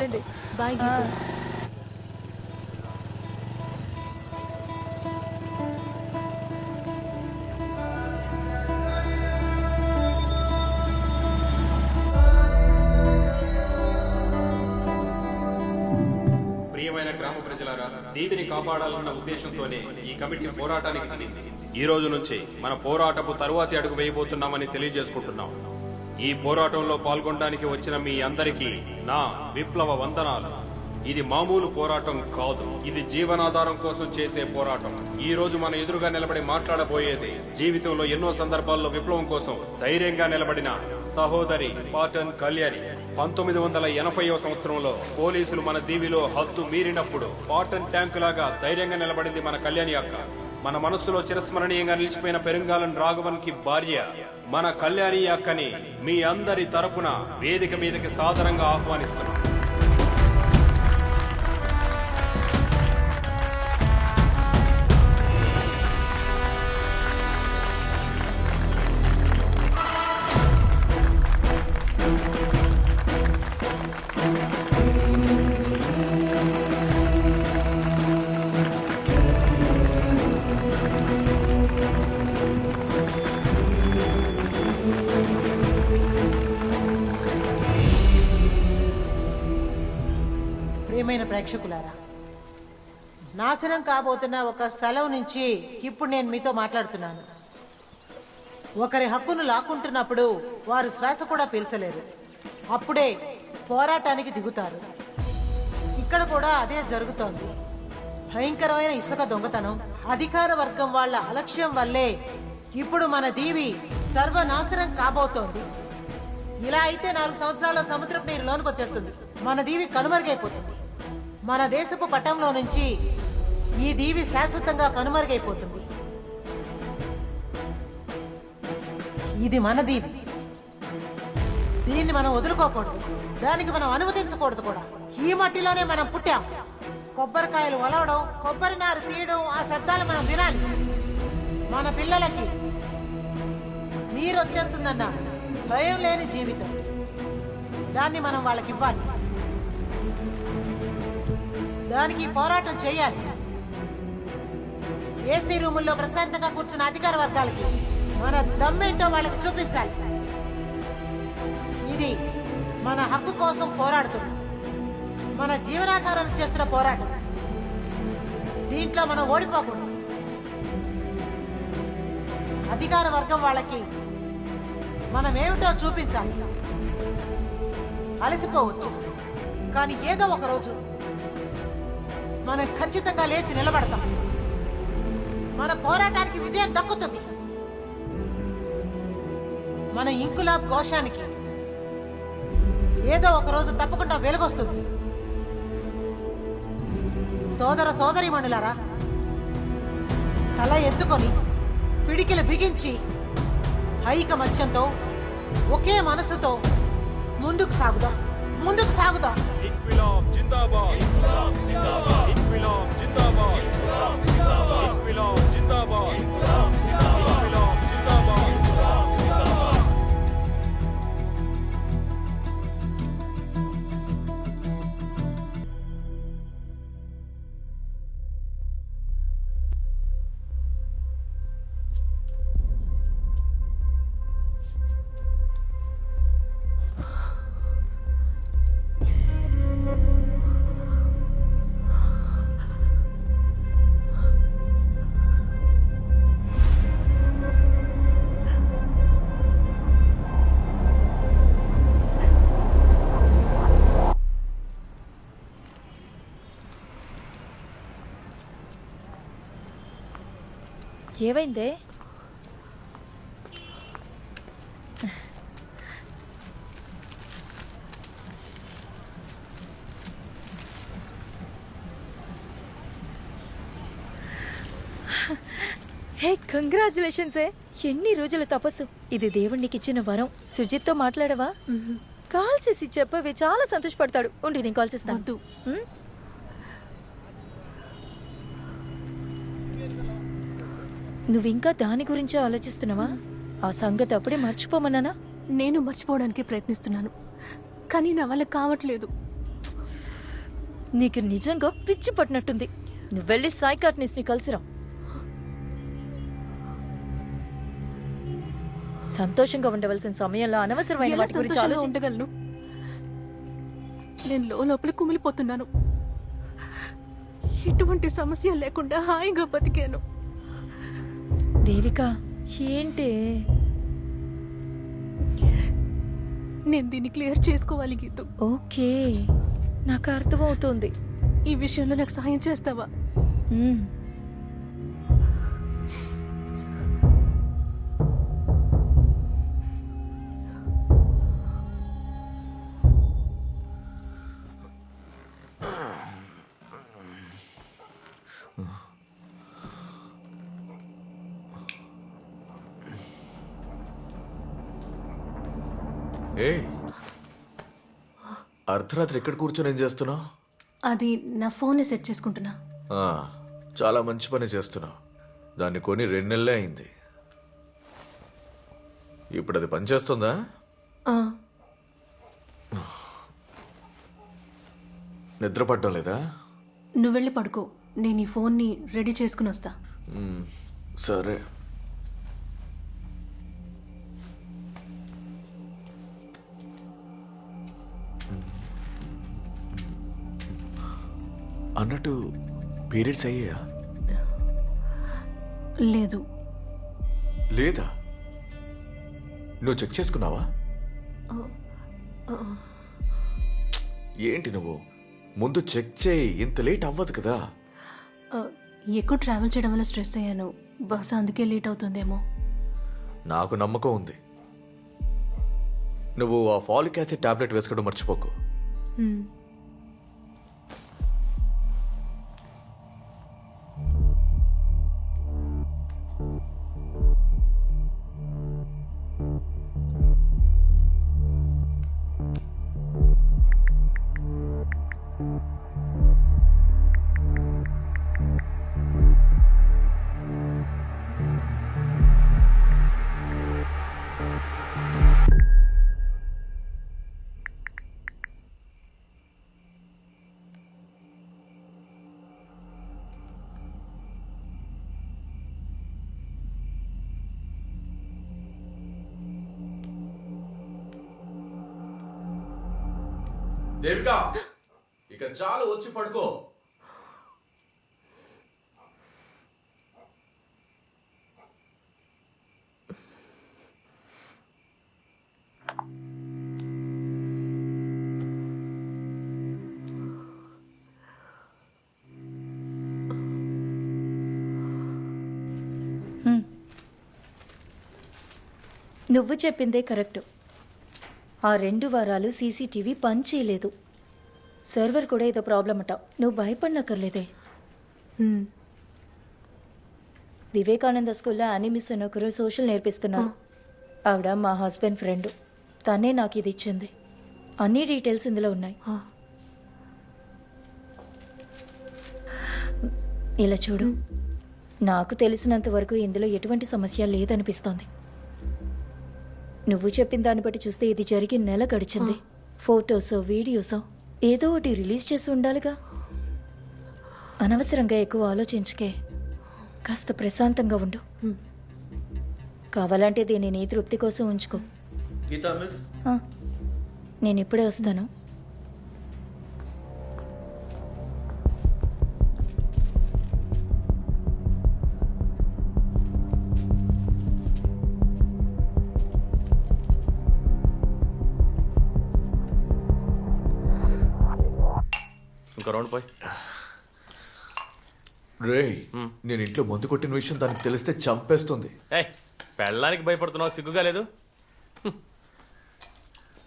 వెళ్ళండి. బాయ్ గీత. ప్రియమైన గ్రామ ప్రజలారా, దీవిని కాపాడాలన్న ఉద్దేశంతోనే ఈ కమిటీ పోరాటానికి దిగింది. ఈ రోజు నుంచి మన పోరాటపు తరువాతి అడుగు వేయబోతున్నామని తెలియజేసుకుంటున్నాం. ఈ పోరాటంలో పాల్గొనడానికి వచ్చిన మీ అందరికీ నా విప్లవ వందనాలు. ఇది మామూలు పోరాటం కాదు, ఇది జీవనాధారం కోసం చేసే పోరాటం. ఈ రోజు మన ఎదురుగా నిలబడి మాట్లాడబోయేది జీవితంలో ఎన్నో సందర్భాల్లో విప్లవం కోసం ధైర్యంగా నిలబడిన సహోదరి పాటన్ కళ్యాణి. 1980వ సంవత్సరంలో పోలీసులు మన దీవిలో హద్దు మీరినప్పుడు పాటన్ ట్యాంకు లాగా ధైర్యంగా నిలబడింది మన కళ్యాణి అక్క. మన మనస్సులో చిరస్మరణీయంగా నిలిచిపోయిన పెరుంగాలన్ రాఘవన్ కి భార్య మన కళ్యాణి అక్కని మీ అందరి తరపున వేదిక మీదకి సాదరంగా ఆహ్వానిస్తున్నాం. ప్రియమైన ప్రేక్షకులారా, నాశనం కాబోతున్న ఒక స్థలం నుంచి ఇప్పుడు నేను మీతో మాట్లాడుతున్నాను. ఒకరి హక్కును లాక్కుంటున్నప్పుడు వారు శ్వాస కూడా పీల్చలేరు. అప్పుడే పోరాటానికి దిగుతారు. ఇక్కడ కూడా అదే జరుగుతోంది. భయంకరమైన ఇసుక దొంగతనం, అధికార వర్గం వాళ్ళ అలక్ష్యం వల్లే ఇప్పుడు మన దీవి సర్వనాశనం కాబోతోంది. ఇలా అయితే 4 సంవత్సరాల్లో సముద్రపు నీరు లోనికి వచ్చేస్తుంది. మన దీవి కనుమరుగైపోతుంది. మన దేశపు పటంలో నుంచి ఈ దీవి శాశ్వతంగా కనుమరుగైపోతుంది. ఇది మన దీవి. దీన్ని మనం వదులుకోకూడదు, దానికి మనం అనుమతించకూడదు కూడా. ఈ మట్టిలోనే మనం పుట్టాం. కొబ్బరికాయలు ఒలవడం, కొబ్బరి నారు తీయడం, ఆ శబ్దాలు మనం వినాలి. మన పిల్లలకి నీరు వచ్చేస్తుందన్న భయం లేని జీవితం, దాన్ని మనం వాళ్ళకి ఇవ్వాలి. దానికి పోరాటం చేయాలి. ఏసీ రూముల్లో ప్రశాంతంగా కూర్చున్న అధికార వర్గాలకి మన దమ్మేంటో వాళ్ళకి చూపించాలి. ఇది మన హక్కు కోసం పోరాడుతున్నాం, మన జీవనాధారాన్ని చేస్తున్న పోరాటం. దీంట్లో మనం ఓడిపోకూడదు. అధికార వర్గం వాళ్ళకి మనం ఏమిటో చూపించాలి. అలసిపోవచ్చు, కానీ ఏదో ఒక రోజు మనం ఖచ్చితంగా లేచి నిలబడతాం. మన పోరాటానికి విజయం దక్కుతుంది. మన ఇంకులాబ్ ఘోషానికి ఏదో ఒక రోజు తప్పకుండా వెలుగొస్తుంది. సోదర సోదరీమణులారా, తల ఎత్తుకొని పిడికిలు బిగించి ఐకమత్యంతో ఒకే మనసుతో ముందుకు సాగుదాం. ముందుకు సాగుదాం. ఇన్క్విలాబ్ జిందాబాద్, ఇన్క్విలాబ్ జిందాబాద్, ఇన్క్విలాబ్ జిందాబాద్, ఇన్క్విలాబ్ జిందాబాద్, ఇన్క్విలాబ్ జిందాబాద్, ఇన్క్విలాబ్ జిందాబాద్. ఏమైందే? హే, కంగ్రాచులేషన్స్. ఎన్ని రోజుల తపస్సు. ఇది దేవుడికి ఇచ్చిన వరం. సుజిత్తో మాట్లాడవా? కాల్ చేసి చెప్పవే, చాలా సంతోషపడతాడు. ఉండి నేను కాల్ చేస్తాను. నువ్వింకా దాని గురించే ఆలోచిస్తున్నావా? ఆ సంగతి అప్పుడే మర్చిపోమన్నానా? నేను మర్చిపోవడానికి ప్రయత్నిస్తున్నాను, కానీ నా వల్ల కావట్లేదు. నీకు నిజంగా పిచ్చి పట్టినట్టుంది. నువ్వు వెళ్ళి సైకాట్రిస్ట్ ని కలిసిరా. సంతోషంగా ఉండవలసిన సమయంలో అనవసరమైన ఎలా వాటి గురించి సంతోషంగా ఆలోచించ. ఉండగలను? నేను లోపల కుమిలిపోతున్నాను. ఎటువంటి సమస్య లేకుండా హాయిగా బతికాను. దేవిక, ఏంటి? నేను దీన్ని క్లియర్ చేసుకోవాలి గీతు. ఓకే, నాకు అర్థమవుతుంది. ఈ విషయంలో నాకు సహాయం చేస్తావా? మ్మ్. ఏ అర్ధరాత్రి ఎక్కడ కూర్చొని ఏం చేస్తున్నావు? అది నా ఫోన్ని సెట్ చేసుకుంటున్నా. చాలా మంచి పని చేస్తున్నావు. దాన్ని కొని 2 నెలలే అయింది. ఇప్పుడు అది పనిచేస్తుందా? ఆ, నిద్ర పడ్డం లేదా? నువ్వు వెళ్ళి పడుకో. నేను ఈ ఫోన్ని రెడీ చేసుకుని వస్తా. సరే. అన్నట్టు పీరియడ్స్ అయ్యాయా? లేదు. లేదా? నువ్వు చెక్ చేసుకున్నావా? ఏంటి నువ్వు? ముందు చెక్ చేయి. ఇంత లేట్ అవ్వదు కదా. ఆ, ఎక్కువ ట్రావెల్ చేయడం వల్ల స్ట్రెస్ అయ్యాను. బహుశా అందుకే లేట్ అవుతుందేమో. నాకు నమ్మకం ఉంది. నువ్వు ఆ ఫాలిక్ యాసిడ్ టాబ్లెట్ వేసుకోవడం మర్చిపోకు. హ్మ్. దేవిక, ఇక చాలు, వచ్చి పడుకో. నువ్వు చెప్పిందే కరెక్ట్. ఆ 2 వారాలు సీసీటీవీ పనిచేయలేదు. సర్వర్ కూడా ఏదో ప్రాబ్లం అట. నువ్వు భయపడనక్కర్లేదే. హ్మ్. వివేకానంద స్కూల్లో యానిమిస్ అని ఒకరు సోషల్ నేర్పిస్తున్నారు. ఆవిడ మా హస్బెండ్ ఫ్రెండ్. తనే నాకు ఇది ఇచ్చింది. అన్ని డీటెయిల్స్ ఇందులో ఉన్నాయి. ఆ, ఇలా చూడు. నాకు తెలిసినంత వరకు ఇందులో ఎటువంటి సమస్య లేదనిపిస్తోంది. నువ్వు చెప్పిన దాన్ని బట్టి చూస్తే ఇది జరిగి నెల గడిచింది. ఫోటోసో వీడియోసో ఏదో ఒకటి రిలీజ్ చేసి ఉండాలిగా. అనవసరంగా ఎక్కువ ఆలోచించకే. కాస్త ప్రశాంతంగా ఉండు. కావాలంటే దీన్ని నీ తృప్తి కోసం ఉంచుకో. గీతా మిస్, ఆ, నేను ఇప్పుడే వస్తాను. ఇంకో రౌండ్ పోయి. రే, నేను ఇంట్లో మందు కొట్టిన విషయం దానికి తెలిస్తే చంపేస్తుంది. ఏయ్, పెళ్ళానికి భయపడుతున్నావు, సిగ్గుగా లేదు?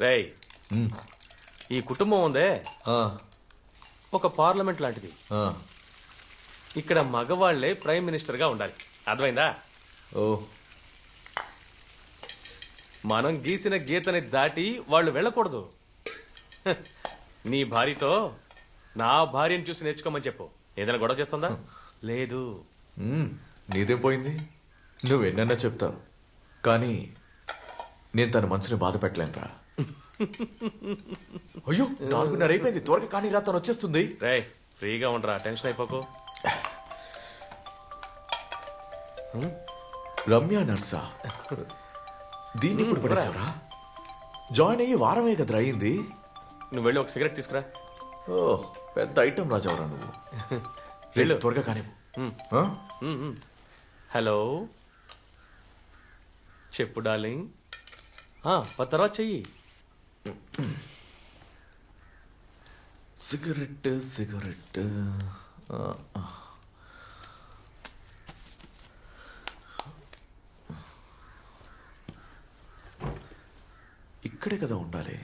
రేయ్, ఈ కుటుంబం ఉందే ఆ, ఒక పార్లమెంట్ లాంటిది. ఆ, ఇక్కడ మగవాళ్లే ప్రైమ్ మినిస్టర్గా ఉండాలి. అర్థమైందా? ఓ, మనం గీసిన గీతని దాటి వాళ్ళు వెళ్ళకూడదు. హ, నీ భార్యతో నా భార్యను చూసి నేర్చుకోమని చెప్పు. ఏదైనా గొడవ చేస్తుందా? లేదు. నీదేం పోయింది? నువ్వెన్నన్నా చెప్తావు, కానీ నేను తన మనసుని బాధ పెట్టలేనురా. అయ్యో 4:30 అయిపోయింది, త్వరగా కానీ రా, తను వచ్చేస్తుంది. రే ఫ్రీగా ఉండరా, టెన్షన్ అయిపోకు. రమ్య నర్సా, దీన్ని ఇప్పుడు పడేసావరా? జాయిన్ అయ్యి వారమే కదరా అయింది. నువ్వు వెళ్ళి ఒక సిగరెట్ తీసుకురా. ఓ పెద్ద ఐటమ్ రాజావరా నువ్వు. వెళ్ళు. త్వరగా కానివ్వు. హలో చెప్పు డార్లింగ్. తర్వాత చెయ్యి. Cigarette cigarette. ఇక్కడే కదా ఉండాలి.